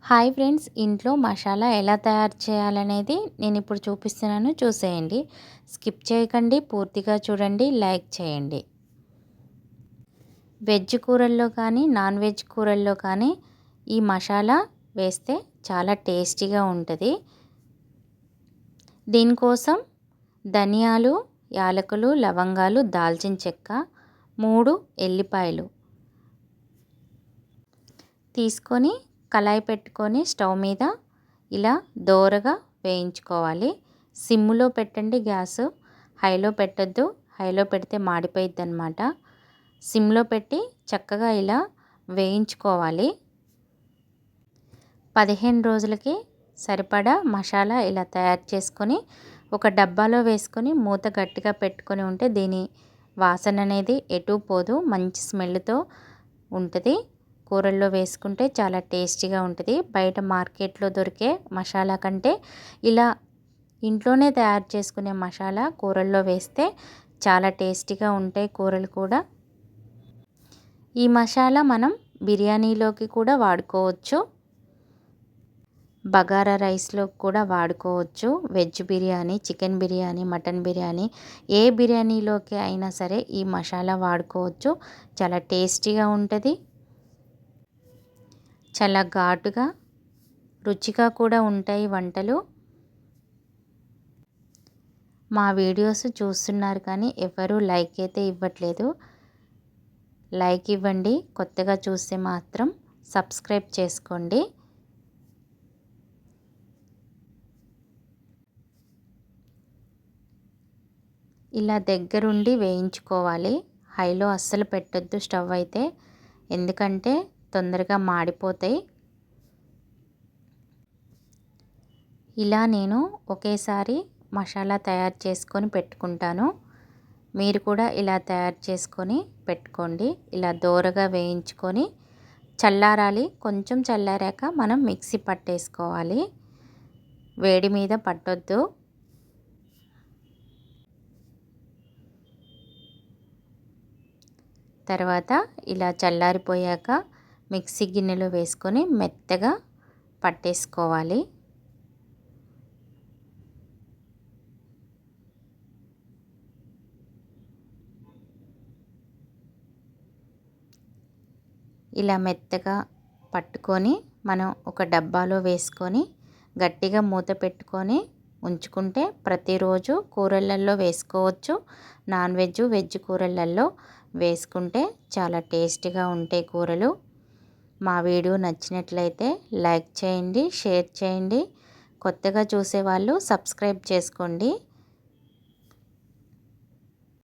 Hi friends, ఇంట్లో మసాలా ఎలా తయారు చేయాలనేది నేను ఇప్పుడు చూపిస్తున్నాను, చూసేయండి. స్కిప్ చేయకండి, పూర్తిగా చూడండి, లైక్ చేయండి. వెజ్ కూరల్లో కానీ నాన్ వెజ్ కూరల్లో కానీ ఈ మసాలా వేస్తే చాలా టేస్టీగా ఉంటుంది. దీనికోసం ధనియాలు, యాలకులు, లవంగాలు, దాల్చిన చెక్క, 3 ఎల్లిపాయలు తీసుకొని కళాయి పెట్టుకొని స్టవ్ మీద ఇలా దోరగా వేయించుకోవాలి. సిమ్లో పెట్టండి గ్యాస్, హైలో పెట్టద్దు. హైలో పెడితే మాడిపోయిద్ది అన్నమాట. సిమ్లో పెట్టి చక్కగా ఇలా వేయించుకోవాలి. 15 రోజులకి సరిపడా మసాలా ఇలా తయారు చేసుకొని ఒక డబ్బాలో వేసుకొని మూత గట్టిగా పెట్టుకొని ఉంటే దీని వాసన అనేది ఎటు పోదు, మంచి స్మెల్తో ఉంటుంది. కూరల్లో వేసుకుంటే చాలా టేస్టీగా ఉంటుంది. బయట మార్కెట్లో దొరికే మసాలా కంటే ఇలా ఇంట్లోనే తయారు చేసుకునే మసాలా కూరల్లో వేస్తే చాలా టేస్టీగా ఉంటాయి కూరలు కూడా. ఈ మసాలా మనం బిర్యానీలోకి కూడా వాడుకోవచ్చు, బగారా రైస్లో కూడా వాడుకోవచ్చు. Veg biryani, chicken biryani, mutton biryani, ఏ బిర్యానీలోకి అయినా సరే ఈ మసాలా వాడుకోవచ్చు. చాలా టేస్టీగా ఉంటుంది, చాలా ఘాటుగా రుచిగా కూడా ఉంటాయి వంటలు. మా వీడియోస్ చూస్తున్నారు కానీ ఎవరు లైక్ అయితే ఇవ్వట్లేదు. లైక్ ఇవ్వండి, కొత్తగా చూస్తే మాత్రం సబ్స్క్రైబ్ చేసుకోండి. ఇలా దగ్గరుండి వేయించుకోవాలి. హైలో అస్సలు పెట్టొద్దు స్టవ్ అయితే, ఎందుకంటే తొందరగా మాడిపోతాయి. ఇలా నేను ఒకేసారి మసాలా తయారు చేసుకొని పెట్టుకుంటాను. మీరు కూడా ఇలా తయారు చేసుకొని పెట్టుకోండి. ఇలా దోరగా వేయించుకొని చల్లారాలి. కొంచెం చల్లారాక మనం మిక్సీ పట్టేసుకోవాలి, వేడి మీద పట్టొద్దు. తర్వాత ఇలా చల్లారిపోయాక మిక్సీ గిన్నెలో వేసుకొని మెత్తగా పట్టేసుకోవాలి. ఇలా మెత్తగా పట్టుకొని మనం ఒక డబ్బాలో వేసుకొని గట్టిగా మూత పెట్టుకొని ఉంచుకుంటే ప్రతిరోజు కూరలలో వేసుకోవచ్చు. నాన్ వెజ్, వెజ్ కూరలలో వేసుకుంటే చాలా టేస్టీగా ఉంటాయి కూరలు. మా వీడియో నచ్చినట్లయితే లైక్ చేయండి, షేర్ చేయండి. కొత్తగా చూసేవాళ్ళు సబ్స్క్రైబ్ చేసుకోండి.